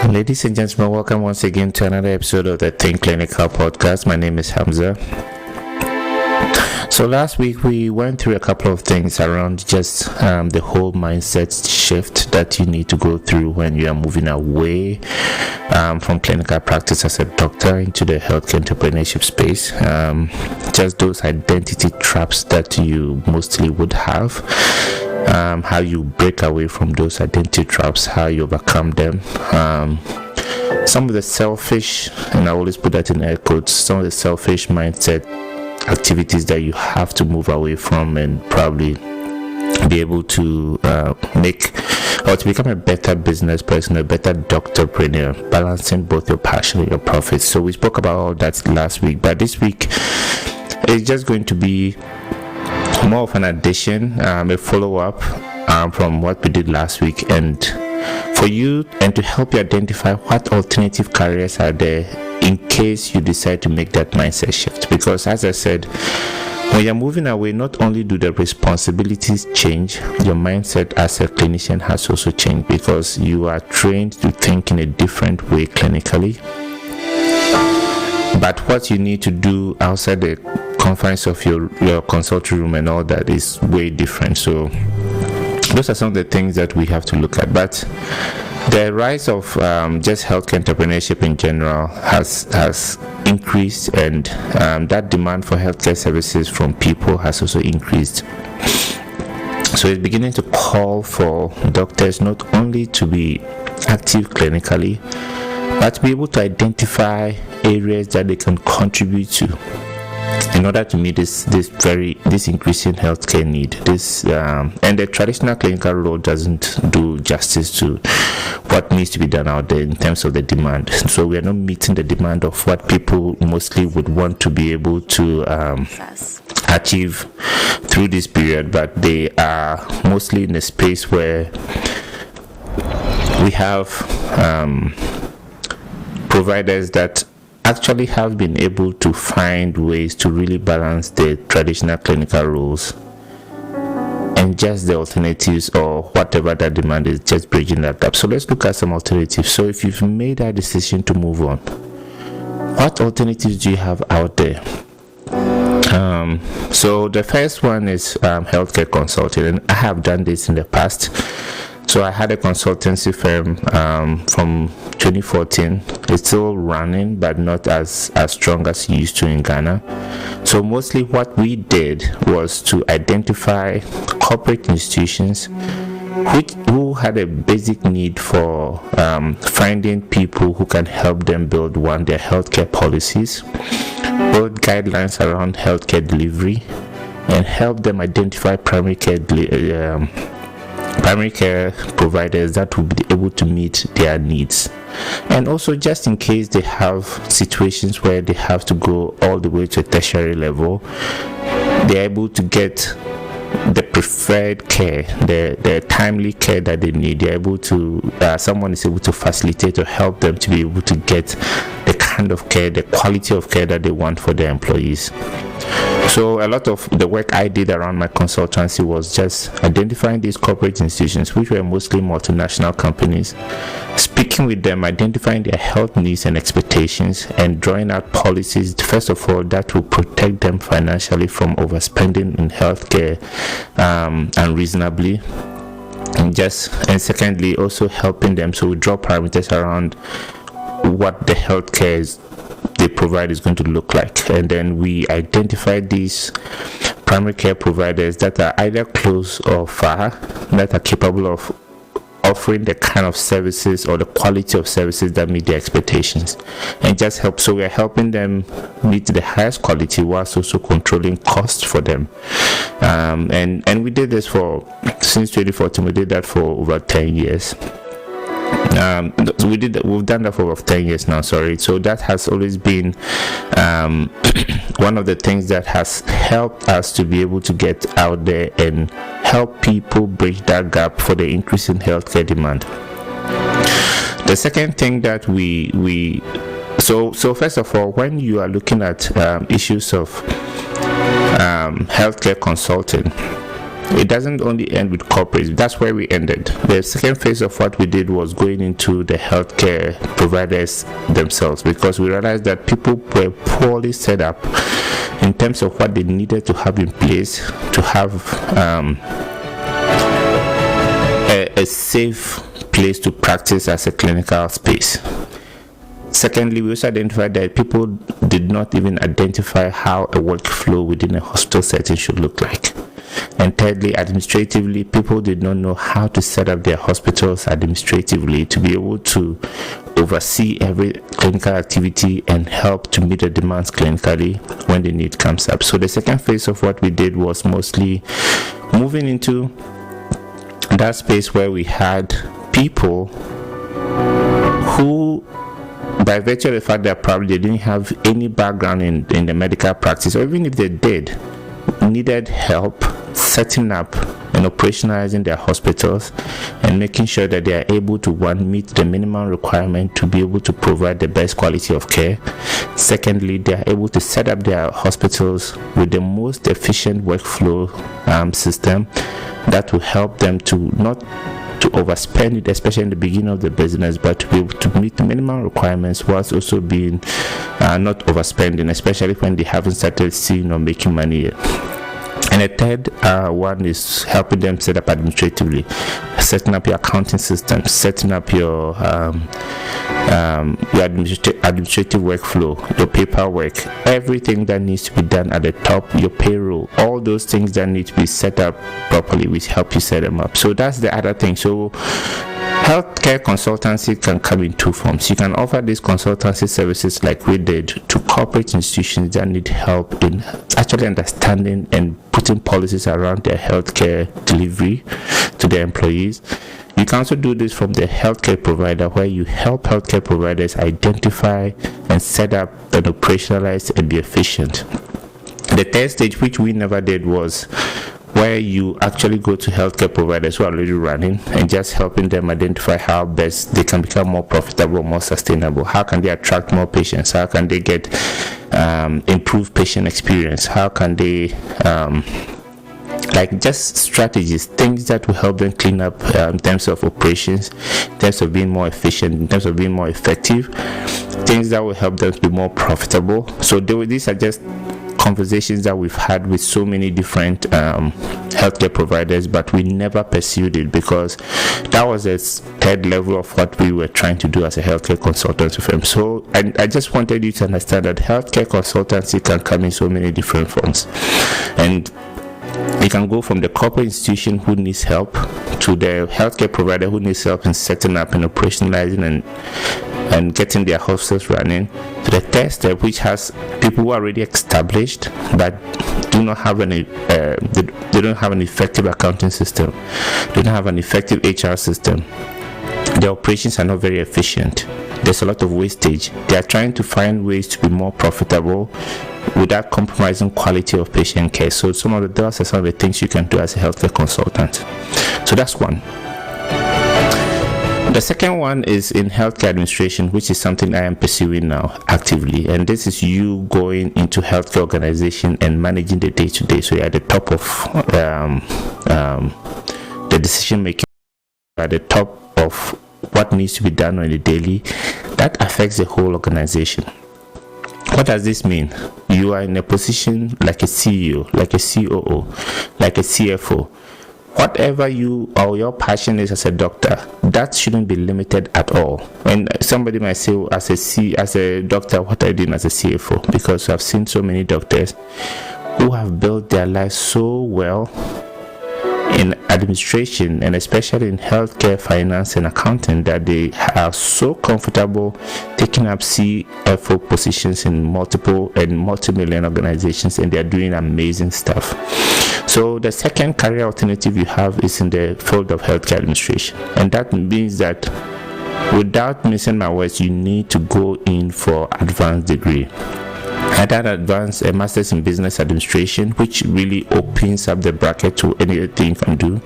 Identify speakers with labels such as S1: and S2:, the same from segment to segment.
S1: Ladies and gentlemen, welcome once again to another episode of the Think Clinical podcast. My name is Hamza. So last week we went through a couple of things around just the whole mindset shift that you need to go through when you are moving away from clinical practice as a doctor into the healthcare entrepreneurship space. Just those identity traps that you mostly would have. How you break away from those identity traps, how you overcome them. Some of the selfish, and I always put that in air quotes, some of the selfish mindset activities that you have to move away from and probably be able to make or to become a better business person, a better doctorpreneur, balancing both your passion and your profits. So we spoke about all that last week, but this week it's just going to be more of an addition, a follow-up from what we did last week, and for you and to help you identify what alternative careers are there in case you decide to make that mindset shift. Because as I said, when you're moving away, not only do the responsibilities change, your mindset as a clinician has also changed, because you are trained to think in a different way clinically. But what you need to do outside the confines of your consulting room and all that is way different. So those are some of the things that we have to look at. But the rise of just healthcare entrepreneurship in general has increased, and that demand for healthcare services from people has also increased. So it's beginning to call for doctors not only to be active clinically, but to be able to identify areas that they can contribute to in order to meet this increasing healthcare need. And the traditional clinical role doesn't do justice to what needs to be done out there in terms of the demand. So we are not meeting the demand of what people mostly would want to be able to achieve through this period, but they are mostly in a space where we have providers that actually have been able to find ways to really balance the traditional clinical roles and just the alternatives, or whatever that demand is, just bridging that gap. So let's look at some alternatives. So if you've made that decision to move on, what alternatives do you have out there? So the first one is healthcare consulting, and I have done this in the past. So I had a consultancy firm from 2014. It's still running, but not as strong as it used to in Ghana. So mostly what we did was to identify corporate institutions who had a basic need for finding people who can help them build their healthcare policies, build guidelines around healthcare delivery, and help them identify primary care providers that will be able to meet their needs. And also, just in case they have situations where they have to go all the way to a tertiary level, they're able to get the preferred care, the timely care that they need. They're able to, someone is able to facilitate or help them to be able to get the kind of care, the quality of care that they want for their employees. So a lot of the work I did around my consultancy was just identifying these corporate institutions, which were mostly multinational companies, speaking with them, identifying their health needs and expectations, and drawing out policies, first of all, that will protect them financially from overspending in healthcare unreasonably. And secondly, also helping them. So we draw parameters around what the healthcare they provide is going to look like, and then we identify these primary care providers that are either close or far, that are capable of offering the kind of services or the quality of services that meet their expectations, and just help. So we are helping them meet the highest quality whilst also controlling costs for them. And we did this since 2014. We did that for over 10 years. We've done that for over 10 years now, so that has always been one of the things that has helped us to be able to get out there and help people bridge that gap for the increase in healthcare demand. The second thing that so first of all, when you are looking at issues of healthcare consulting, it doesn't only end with corporates. That's where we ended. The second phase of what we did was going into the healthcare providers themselves, because we realized that people were poorly set up in terms of what they needed to have in place to have a safe place to practice as a clinical space. Secondly, we also identified that people did not even identify how a workflow within a hospital setting should look like. And thirdly, administratively, people did not know how to set up their hospitals administratively to be able to oversee every clinical activity and help to meet the demands clinically when the need comes up. So the second phase of what we did was mostly moving into that space where we had people who, by virtue of the fact that probably they didn't have any background in the medical practice, or even if they did, needed help setting up and operationalizing their hospitals and making sure that they are able to, one, meet the minimum requirement to be able to provide the best quality of care. Secondly, they are able to set up their hospitals with the most efficient workflow system that will help them to not to overspend it, especially in the beginning of the business, but to be able to meet the minimum requirements whilst also being not overspending, especially when they haven't started seeing or making money yet. And the third one is helping them set up administratively, setting up your accounting system, setting up your administrative workflow, your paperwork, everything that needs to be done at the top, your payroll, all those things that need to be set up properly, we help you set them up. So that's the other thing. So healthcare consultancy can come in two forms. You can offer these consultancy services like we did to corporate institutions that need help in actually understanding and putting policies around their healthcare delivery to their employees. You can also do this from the healthcare provider, where you help healthcare providers identify and set up and operationalize and be efficient. The third stage, which we never did, was where you actually go to healthcare providers who are already running and just helping them identify how best they can become more profitable, more sustainable. How can they attract more patients? How can they get improved patient experience? How can they like just strategies, things that will help them clean up in terms of operations, in terms of being more efficient, in terms of being more effective, things that will help them to be more profitable. So these are just conversations that we've had with so many different healthcare providers, but we never pursued it because that was a third level of what we were trying to do as a healthcare consultancy firm. So I just wanted you to understand that healthcare consultancy can come in so many different forms, and you can go from the corporate institution who needs help to the healthcare provider who needs help in setting up and operationalizing and getting their hospitals running, to the third step, which has people who are already established but do not have any they don't have an effective accounting system, they don't have an effective HR system, their operations are not very efficient, there's a lot of wastage, they are trying to find ways to be more profitable without compromising quality of patient care. So those are some of the things you can do as a healthcare consultant. So that's one. The second one is in healthcare administration, which is something I am pursuing now actively, and this is you going into healthcare organization and managing the day-to-day. So you're at the top of the decision making, at the top of what needs to be done on a daily that affects the whole organization. What does this mean? You are in a position like a CEO, like a COO, like a CFO. Whatever you or your passion is as a doctor, that shouldn't be limited at all. And somebody might say, as a doctor, what are you doing as a CFO? Because I've seen so many doctors who have built their lives so well in administration and especially in healthcare, finance, and accounting that they are so comfortable taking up CFO positions in multiple and multi-million organizations, and they are doing amazing stuff. So the second career alternative you have is in the field of healthcare administration, and that means that, without missing my words, you need to go in for advanced degree. Either advanced a master's in business administration, which really opens up the bracket to anything you can do,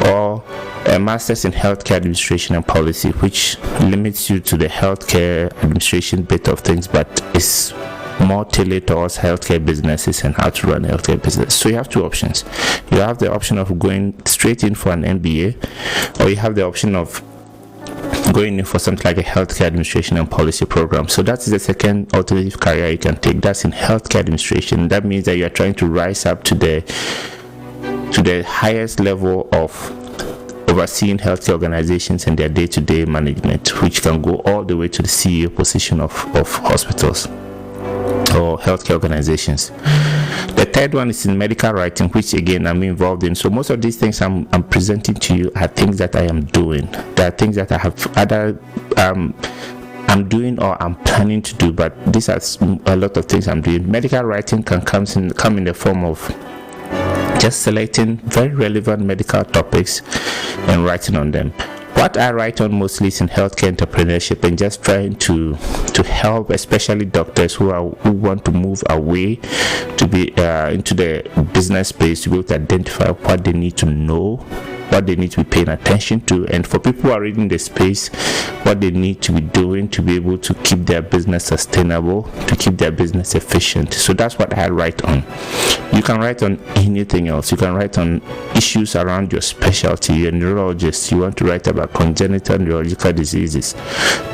S1: or a master's in healthcare administration and policy, which limits you to the healthcare administration bit of things, but is more tailored towards healthcare businesses and how to run a healthcare business. So you have two options. You have the option of going straight in for an MBA, or you have the option of going in for something like a healthcare administration and policy program. So that is the second alternative career you can take. That's in healthcare administration. That means that you are trying to rise up to the highest level of overseeing healthcare organizations and their day-to-day management, which can go all the way to the CEO position of hospitals or healthcare organizations. The third one is in medical writing, which again I'm involved in. So most of these things I'm presenting to you are things that I am doing. There are things that I have other I'm doing or I'm planning to do, but these are a lot of things I'm doing. Medical writing can come in the form of just selecting very relevant medical topics and writing on them. What I write on mostly is in healthcare entrepreneurship and just trying to help, especially doctors who want to move away to be into the business space, to be able to identify what they need to know, what they need to be paying attention to, and for people who are reading the space, what they need to be doing to be able to keep their business sustainable, to keep their business efficient. So that's what I write on. You can write on anything else. You can write on issues around your specialty. You're a neurologist, you want to write about congenital neurological diseases.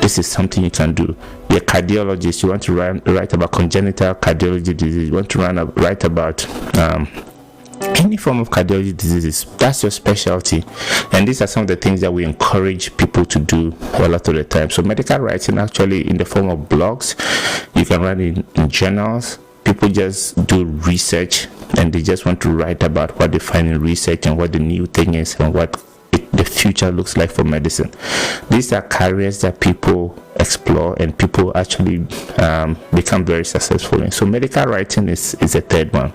S1: This is something you can do. You're a cardiologist, you want to write about congenital cardiology disease. You want to write about any form of cardiology diseases. That's your specialty, and these are some of the things that we encourage people to do a lot of the time. So medical writing, actually in the form of blogs, you can write in journals. People just do research and they just want to write about what they find in research and what the new thing is and what the future looks like for medicine. These are careers that people explore and people actually become very successful in. So medical writing is the third one.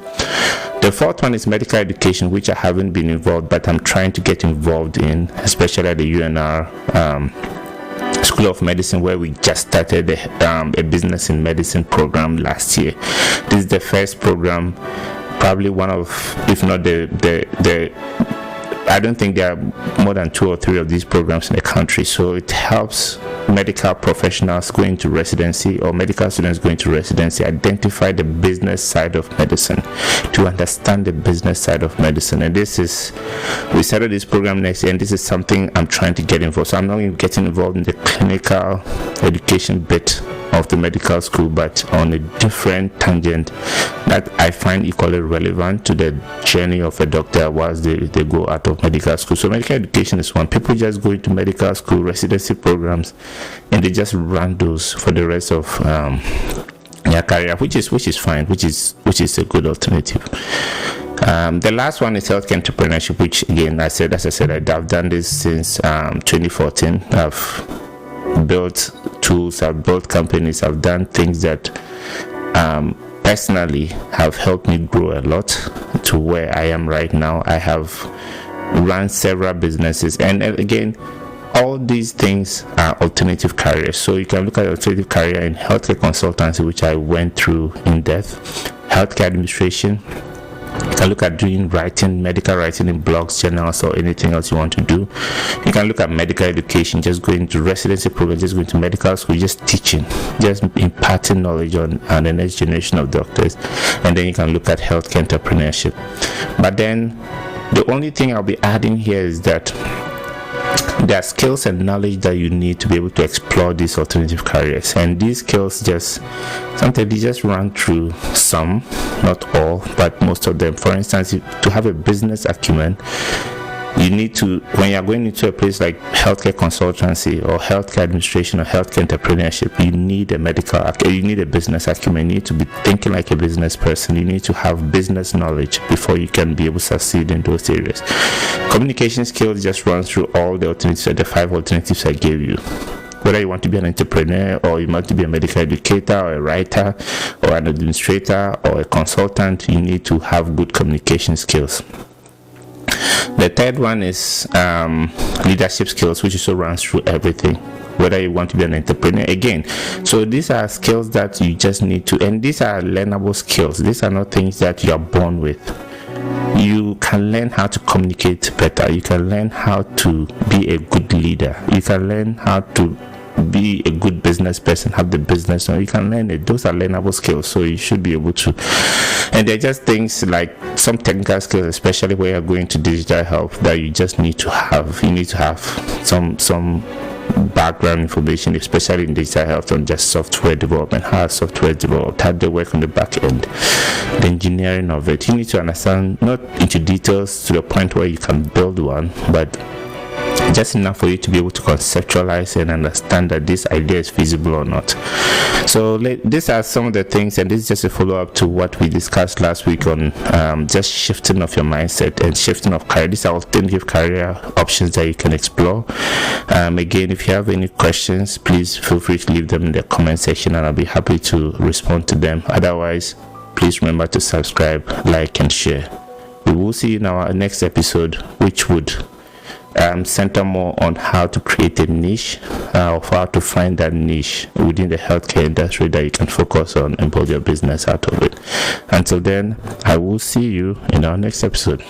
S1: The fourth one is medical education, which I haven't been involved, but I'm trying to get involved in, especially at the UNR School of Medicine, where we just started a business in medicine program last year. This is the first program, probably one of, if not the I don't think there are more than 2 or 3 of these programs in the country. So it helps medical professionals going to residency or medical students going to residency identify the business side of medicine, to understand the business side of medicine. And we started this program next year, and this is something I'm trying to get involved. So I'm not even getting involved in the clinical education bit of the medical school, but on a different tangent that I find equally relevant to the journey of a doctor whilst they go out of medical school. So medical education is one. People just go into medical school residency programs and they just run those for the rest of their career, which is fine, which is a good alternative. The last one is healthcare entrepreneurship, which again, as I said, I've done this since 2014. I've built tools, I've built companies, I've done things that personally have helped me grow a lot to where I am right now. I have run several businesses, and again, all these things are alternative careers. So you can look at alternative career in healthcare consultancy, which I went through in depth, healthcare administration. You can look at doing writing, medical writing in blogs, journals, or anything else you want to do. You can look at medical education, just going to residency program, just going to medical school, just teaching, just imparting knowledge on the next generation of doctors. And then you can look at healthcare entrepreneurship. But then the only thing I'll be adding here is that there are skills and knowledge that you need to be able to explore these alternative careers, and these skills sometimes they just run through some, not all, but most of them. For instance, to have a business acumen, you need to, when you're going into a place like healthcare consultancy or healthcare administration or healthcare entrepreneurship, you need a business acumen. You need to be thinking like a business person. You need to have business knowledge before you can be able to succeed in those areas. Communication skills just run through all the alternatives, the 5 alternatives I gave you. Whether you want to be an entrepreneur, or you want to be a medical educator, or a writer, or an administrator, or a consultant, you need to have good communication skills. The third one is leadership skills, which also runs through everything, whether you want to be an entrepreneur. Again, so these are skills that you just need to, and these are learnable skills. These are not things that you are born with. You can learn how to communicate better. You can learn how to be a good leader. You can learn how to be a good business person, have the business, or you can learn it. Those are learnable skills, so you should be able to. And they're just things like some technical skills, especially when you're going to digital health, that you just need to have. You need to have some background information, especially in digital health, on just software development, how software developed, how they work on the back end, the engineering of it. You need to understand, not into details to the point where you can build one, but just enough for you to be able to conceptualize and understand that this idea is feasible or not. So these are some of the things, and this is just a follow-up to what we discussed last week on just shifting of your mindset and shifting of career. These are alternative career options that you can explore. Again, if you have any questions, please feel free to leave them in the comment section, and I'll be happy to respond to them. Otherwise, please remember to subscribe, like, and share. We will see you in our next episode, which would center more on how to create a niche, or how to find that niche within the healthcare industry that you can focus on and build your business out of it. Until then, I will see you in our next episode.